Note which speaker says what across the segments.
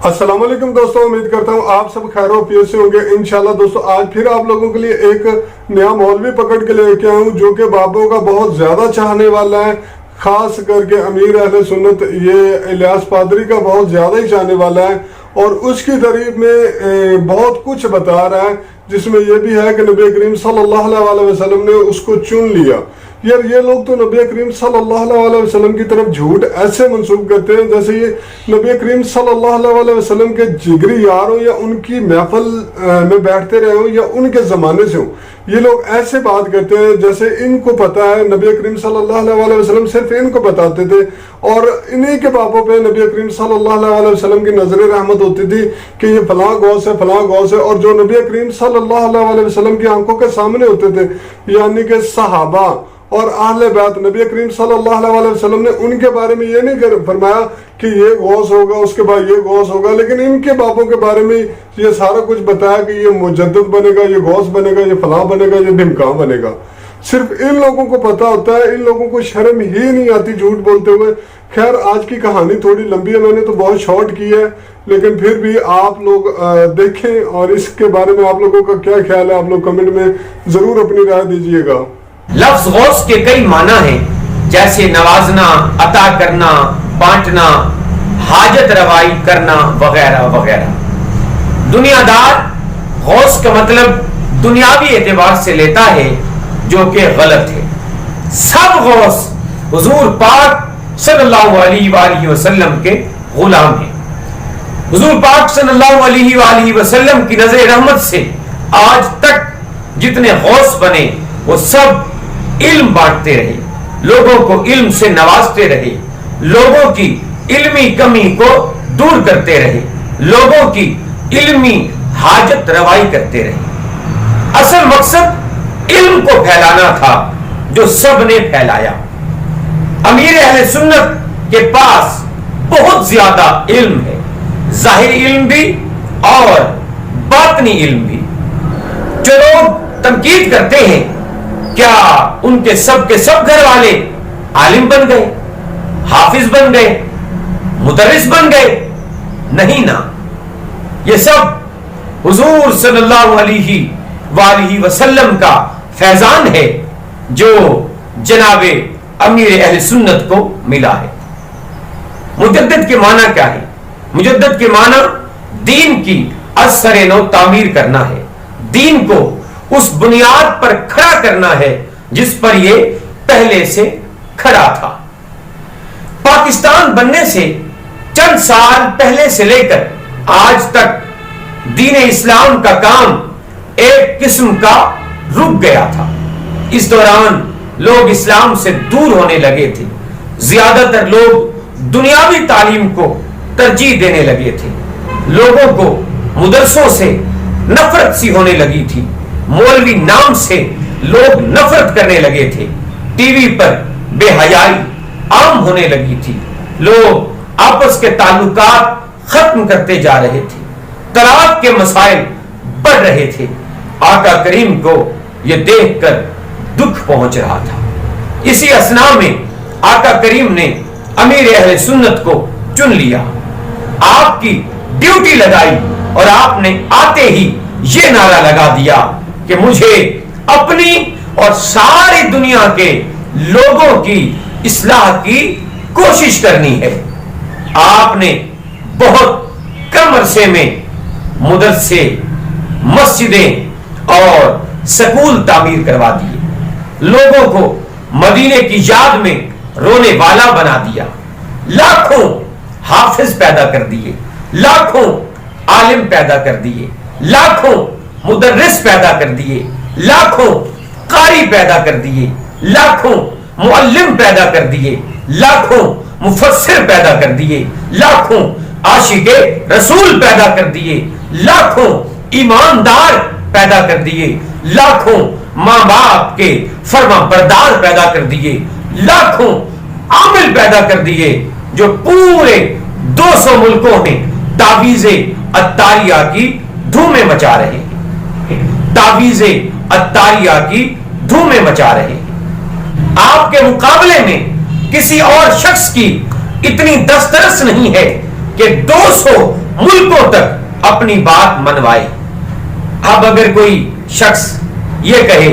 Speaker 1: السلام علیکم دوستوں، امید کرتا ہوں آپ سب خیر و عافیت سے ہوں گے انشاءاللہ۔ دوستوں آج پھر آپ لوگوں کے لیے ایک نیا مولوی پکڑ کے لے کے آیا ہوں جو کہ بابوں کا بہت زیادہ چاہنے والا ہے، خاص کر کے امیر اہل سنت یہ الیاس پادری کا بہت زیادہ ہی چاہنے والا ہے، اور اس کی تعریف میں بہت کچھ بتا رہا ہے، جس میں یہ بھی ہے کہ نبی کریم صلی اللہ علیہ وسلم نے اس کو چن لیا۔ یار یہ لوگ تو نبی کریم صلی اللہ علیہ وسلم کی طرف جھوٹ ایسے منسوب کرتے ہیں جیسے یہ نبی کریم صلی اللہ علیہ وسلم کے جگری یار ہوں، یا ان کی محفل میں بیٹھتے رہے ہوں، یا ان کے زمانے سے ہوں۔ یہ لوگ ایسے بات کرتے ہیں جیسے ان کو پتا ہے، نبی کریم صلی اللہ علیہ وسلم صرف ان کو بتاتے تھے، اور انہی کے بابوں پہ نبی کریم صلی اللہ علیہ وسلم کی نظر رحمت ہوتی تھی کہ یہ فلاں غوث ہے، فلاں غوث ہے، اور جو نبی کریم صلی اللہ علیہ وسلم کی آنکھوں کے سامنے ہوتے تھے، یعنی کہ صحابہ اور اہل بیت، نبی کریم صلی اللہ علیہ وسلم نے ان کے بارے میں یہ نہیں فرمایا کہ یہ غوث ہوگا، اس کے بعد یہ غوث ہوگا، لیکن ان کے بابوں کے بارے میں یہ سارا کچھ بتایا کہ یہ مجدد بنے گا، یہ غوث بنے گا، یہ فلاں بنے گا، یہ ڈھمکاں بنے گا۔ صرف ان لوگوں کو پتا ہوتا ہے، ان لوگوں کو شرم ہی نہیں آتی جھوٹ بولتے ہوئے۔ خیر آج کی کہانی تھوڑی لمبی ہے، میں نے تو بہت شارٹ کی ہے، لیکن پھر بھی آپ لوگ دیکھیں، اور اس کے بارے میں آپ لوگوں کا کیا خیال ہے آپ لوگ کمنٹ میں ضرور اپنی رائے دیجئے گا۔
Speaker 2: لفظ غوث کے کئی معنی ہیں، جیسے نوازنا، عطا کرنا، بانٹنا، حاجت روائی کرنا وغیرہ وغیرہ۔ دنیا دار غوث کا مطلب دنیاوی اعتبار سے لیتا ہے، جو کہ غلط ہے۔ سب غوث حضور پاک صلی اللہ علیہ وآلہ وسلم کے غلام ہیں۔ حضور پاک صلی اللہ علیہ وآلہ وسلم کی نظر رحمت سے آج تک جتنے غوث بنے وہ سب علم بانٹتے رہے، لوگوں کو علم سے نوازتے رہے، لوگوں کی علمی کمی کو دور کرتے رہے، لوگوں کی علمی حاجت روائی کرتے رہے۔ اصل مقصد علم کو پھیلانا تھا جو سب نے پھیلایا۔ امیر اہل سنت کے پاس بہت زیادہ علم ہے، ظاہری علم بھی اور باطنی علم بھی۔ جو لوگ تنقید کرتے ہیں کیا ان کے سب گھر والے عالم بن گئے، حافظ بن گئے، مدرس بن گئے؟ نہیں نا، یہ سب حضور صلی اللہ علیہ وآلہ وسلم کا فیضان ہے جو جناب امیر اہل سنت کو ملا ہے۔ مجدد کے معنی کیا ہے؟ مجدد کے معنی دین کی از سر نو تعمیر کرنا ہے، دین کو اس بنیاد پر کھڑا کرنا ہے جس پر یہ پہلے سے کھڑا تھا۔ پاکستان بننے سے چند سال پہلے سے لے کر آج تک دین اسلام کا کام ایک قسم کا رک گیا تھا۔ اس دوران لوگ اسلام سے دور ہونے لگے تھے، زیادہ تر لوگ دنیاوی تعلیم کو ترجیح دینے لگے تھے، لوگوں کو مدرسوں سے نفرت سی ہونے لگی تھی، مولوی نام سے لوگ نفرت کرنے لگے تھے، ٹی وی پر بے حیائی عام ہونے لگی تھی، لوگ آپس کے تعلقات ختم کرتے جا رہے تھے، طلاق کے مسائل بڑھ رہے تھے۔ آقا کریم کو یہ دیکھ کر دکھ پہنچ رہا تھا۔ اسی اثناء میں آقا کریم نے امیر اہل سنت کو چن لیا، آپ کی ڈیوٹی لگائی، اور آپ نے آتے ہی یہ نعرہ لگا دیا کہ مجھے اپنی اور ساری دنیا کے لوگوں کی اصلاح کی کوشش کرنی ہے۔ آپ نے بہت کم عرصے میں مدرسے، مسجدیں اور سکول تعمیر کروا دیے، لوگوں کو مدینے کی یاد میں رونے والا بنا دیا، لاکھوں حافظ پیدا کر دیے، لاکھوں عالم پیدا کر دیے، لاکھوں مدرس پیدا کر دیے، لاکھوں قاری پیدا کر دیے، لاکھوں معلم پیدا کر دیے، لاکھوں مفسر پیدا کر دیے، لاکھوں عاشق رسول پیدا کر دیے، لاکھوں ایماندار پیدا کر دیے، لاکھوں ماں باپ کے فرما بردار پیدا کر دیے، لاکھوں عامل پیدا کر دیے جو پورے 200 ملکوں میں تعویذ عطاریہ کی دھومیں مچا رہے ہیں، تعویذ عطاریہ کی دھومیں مچا رہے ہیں۔ آپ کے مقابلے میں کسی اور شخص کی اتنی دسترس نہیں ہے کہ 200 ملک मुल्कों तक अपनी बात मनवाए। अब अगर कोई शख्स ये कहे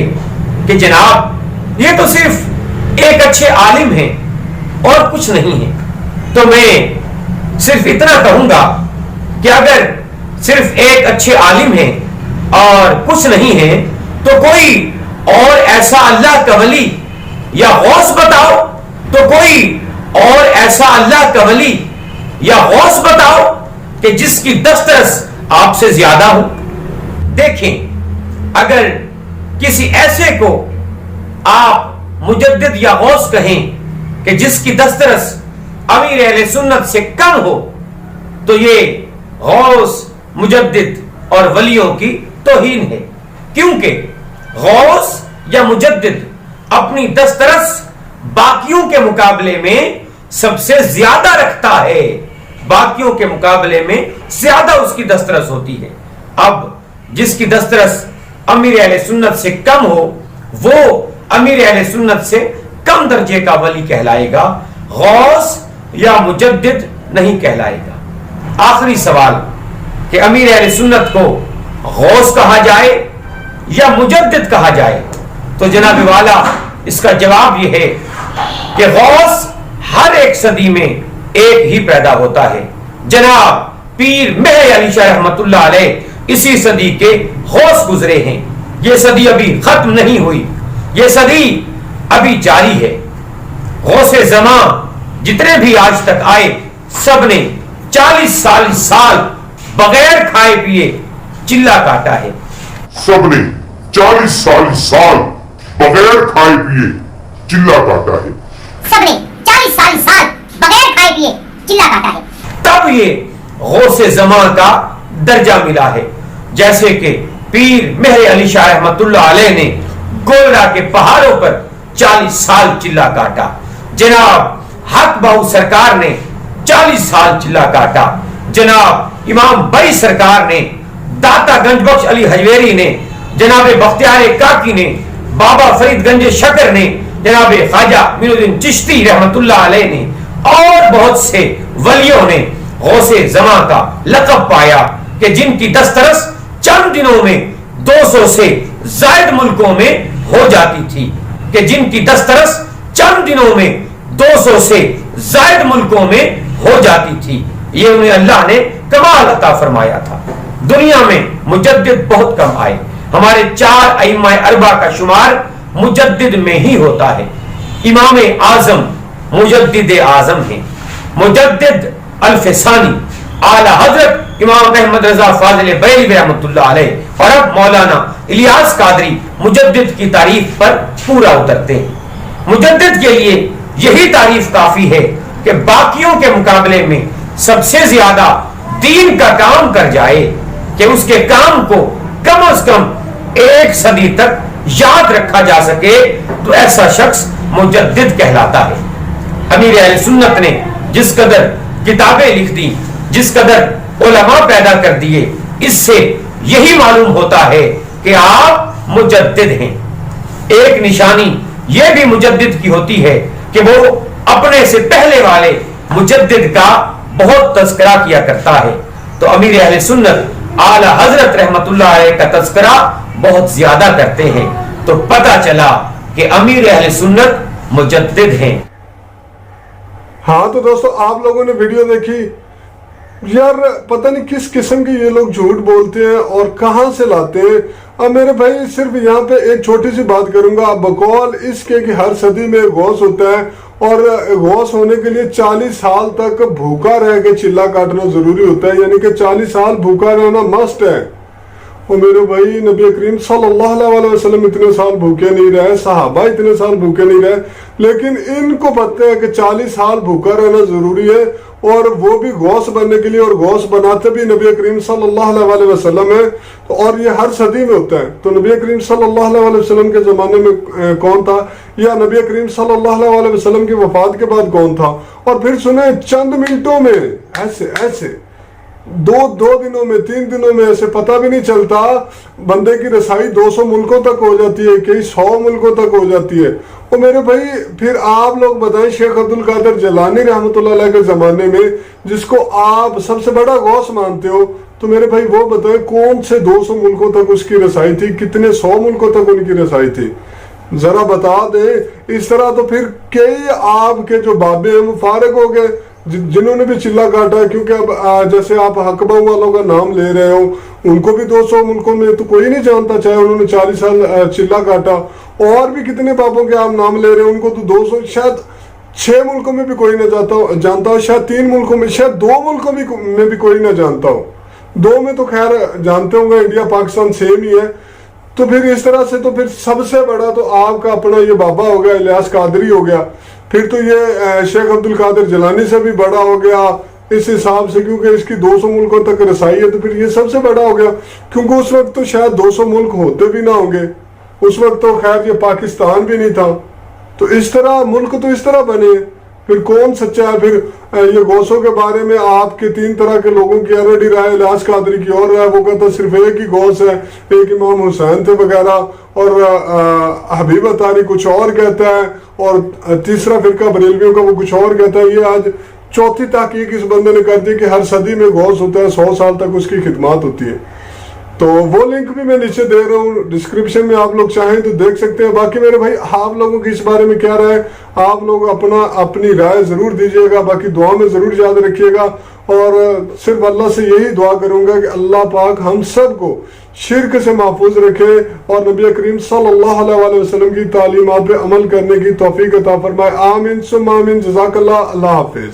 Speaker 2: कि जनाब ये तो सिर्फ एक अच्छे आलिम हैं और कुछ नहीं है, तो मैं सिर्फ इतना कहूंगा कि अगर सिर्फ एक अच्छे आलिम हैं और कुछ नहीं है, तो कोई और ऐसा अल्लाह का वली या गौस बताओ, तो कोई और ऐसा अल्लाह का वली या गौस बताओ कि जिसकी दस्तरस आपसे ज्यादा हो। देखें, अगर किसी ऐसे को आप मुजद्दिद या गौस कहें कि जिसकी दस्तरस अमीर अहले सुन्नत से कम हो, तो ये गौस, मुजद्दिद और वलियों की तौहीन है। क्योंकि गौस या मुजद्दिद अपनी दस्तरस बाकियों के मुकाबले में सबसे ज्यादा रखता है, बाकियों के मुकाबले में ज्यादा उसकी दस्तरस होती है। अब जिसकी दस्तरस अमीर अहले सुन्नत से कम हो, वो अमीर अहले सुन्नत से कम दर्जे का वली कहलाएगा, गौस या मुजद्दिद नहीं कहलाएगा। आखिरी सवाल कि अमीर अहले सुन्नत को गौस कहा जाए या मुजद्दिद कहा जाए, तो जनाब वाला इसका जवाब यह है कि गौस हर एक सदी में एक ही पैदा होता है। जनाब पीर मेहर अली शाह रहमतुल्लाह अलैह इसी सदी के गौस गुजरे हैं। यह सदी अभी खत्म नहीं हुई, यह सदी अभी जारी है। गौसे ज़मां जितने भी आज तक आए, सब ने 40 साल बगैर खाए पिए चिल्ला काटा है।
Speaker 3: सबने 40 साल बगैर खाए पिए चिल्ला काटा है।
Speaker 4: सबने 40 साल बगैर खाए पिए चिल्ला काटा है।
Speaker 2: तब ये गौसे ज़मां का दर्जा मिला है। जैसे कि पीर मेहर अली शाह रहमतुल्लाह अलैह ने गोलरा के पहाड़ों पर 40 साल चिल्ला काटा। जनाब हक बाहू सरकार ने 40 साल चिल्ला काटा। जनाब इमाम बई सरकार ने, दाता गंजबख्श अली हजवेरी ने, जनाब बख्तियार काकी ने, बाबा फरीद गंज शकर ने, जनाब ख्वाजा मीनुद्दीन चिश्ती रहमतुल्लाह अलैह ने और बहुत से वलियों ने गौसे ज़मां का लक़ब पाया कि जिनकी दस्तरस चंद दिनों में 200 से ज़ायद मुल्कों में हो जाती थी, कि जिनकी दस्तरस चंद दिनों में 200 से ज़ायद मुल्कों में हो जाती थी। ये उन्हें अल्लाह ने कमाल अता फरमाया था। दुनिया में मुजद्दिद बहुत कम आए। हमारे 4 अइम्मा अरबा का शुमार मुजद्दिद में ही होता है। इमाम आजम मुजद्दिद आजम है, मुजद्दिद अल-फिसानी आला हजरत इमाम अहमद रजा फाजिल बरेलवी रहमतुल्लाह अलैह और अब मौलाना इलियास कादरी मुजद्दिद की तारीफ पर पूरा उतरते हैं। मुजद्दिद के लिए यही तारीफ काफी है कि बाकियों के मुकाबले में सबसे ज्यादा दीन का काम कर जाए, कि उसके काम को कम से कम 1 सदी तक याद रखा जा सके, तो ऐसा शख्स मुजद्दिद कहलाता है। अमीर अहले सुन्नत ने जिस कदर किताबें लिख दी, जिस कदर उलमा पैदा कर दिए, इससे यही मालूम होता है कि आप मुजद्दिद हैं। एक निशानी यह भी मुजद्दिद की होती है कि वो अपने से पहले वाले मुजद्दिद का बहुत तज़किरा किया करता है। तो अमीर अहले सुन्नत आला हजरत रहमतुल्लाह अलैह का तज़किरा बहुत ज्यादा करते हैं। तो पता चला कि अमीर अहले सुन्नत मुजद्दिद हैं।
Speaker 1: हाँ तो दोस्तों, आप लोगों ने वीडियो देखी। यार पता नहीं किस किस्म के ये लोग झूठ बोलते हैं और कहां से लाते हैं। अब मेरे भाई सिर्फ यहाँ पे एक छोटी सी बात करूंगा। बकौल इसके कि हर सदी में गौस होता है और गौस होने के लिए 40 साल तक भूखा रह के चिल्ला काटना जरूरी होता है, यानी कि 40 साल भूखा रहना मस्ट है। और मेरे भाई नबी करीम सल्लल्लाहु अलैहि वसल्लम इतने साल भूखे नहीं रहे, सहाबा इतने साल भूखे नहीं रहे, लेकिन इनको पता है कि 40 साल भूखा रहना जरूरी है, और वो भी गौस बनने के लिए, और गौस बनाते भी नबी करीम सल्लल्लाहु अलैहि वसल्लम है। और ये हर सदी में होता है। तो नबी करीम सल्लल्लाहु अलैहि वसल्लम के जमाने में कौन था, या नबी करीम सल्लल्लाहु अलैहि वसल्लम की वफात के बाद कौन था। और फिर सुने चंद मिनटों में ऐसे ऐसे दो दिनों में 3 दिनों में ऐसे पता भी नहीं चलता, बंदे की रसाई 200 मुल्कों तक हो जाती है, कई 100 मुल्कों तक हो जाती है। और मेरे भाई फिर आप लोग बताएं, शेख अब्दुल कादिर जिलानी रहमतुल्लाह अलैह के जमाने में जिसको आप सबसे बड़ा गौस मानते हो, तो मेरे भाई वो बताएं कौन से 200 मुल्कों तक उसकी रसाई थी, कितने 100 मुल्कों तक उनकी रसाई थी, जरा बता दे। इस तरह तो फिर कई आपके जो बाबे हैं वो फारिग हो गए जिन्होंने भी चिल्ला काटा, क्योंकि अब जैसे आप हकबा वालों का नाम ले रहे हो, उनको भी 200 मुल्कों में तो कोई नहीं जानता, चाहे उन्होंने 40 साल चिल्ला काटा। और भी कितने बाबों के आप नाम ले रहे हो, उनको तो 200 शायद 6 मुल्कों में भी कोई ना जानता हो, शायद 3 मुल्कों में, शायद 2 मुल्कों में भी कोई ना जानता हो। 2 में तो खैर जानते होंगे, इंडिया पाकिस्तान सेम ही है। तो फिर इस तरह से तो फिर सबसे बड़ा तो आपका अपना ये बाबा हो गया, इलियास कादरी हो गया, फिर तो ये शेख अब्दुल कादिर जिलानी से भी बड़ा हो गया इस हिसाब से, क्योंकि इसकी 200 मुल्कों तक रसाई है, तो फिर ये सबसे बड़ा हो गया। क्योंकि उस वक्त तो शायद 200 मुल्क होते भी ना होंगे, उस वक्त तो खैर ये पाकिस्तान भी नहीं था। तो इस तरह मुल्क तो इस तरह बने, फिर कौन सच्चा है? फिर ये गौसों के बारे में आपके 3 तरह के लोगों की ऑलरेडी राय, इलियास कादरी की और राय, वो कहता सिर्फ एक ही गौस है, एक इमाम हुसैन थे वगैरह, और हबीब अतारी कुछ और कहता है, और तीसरा फिरका बरेलवियों का वो कुछ और कहता है। ये आज चौथी तहकीक इस बंदे ने कर दी कि हर सदी में गौस होता है, 100 साल तक उसकी खिदमत होती है। तो वो लिंक भी मैं नीचे दे रहा हूँ डिस्क्रिप्शन में, आप लोग चाहें तो देख सकते हैं। बाकी मेरे भाई आप लोगों की इस बारे में क्या राय, आप लोग अपनी राय जरूर दीजिएगा, बाकी दुआ में जरूर याद रखिएगा। और सिर्फ अल्लाह से यही दुआ करूंगा कि अल्लाह पाक हम सब को शिर्क से महफूज रखे और नबी करीम सल्लल्लाहु अलैहि वसल्लम की तालीमात पे अमल करने की तौफीक अता फरमाए। आमीन सुम्मा आमीन। जज़ाकल्लाह। अल्लाह हाफिज।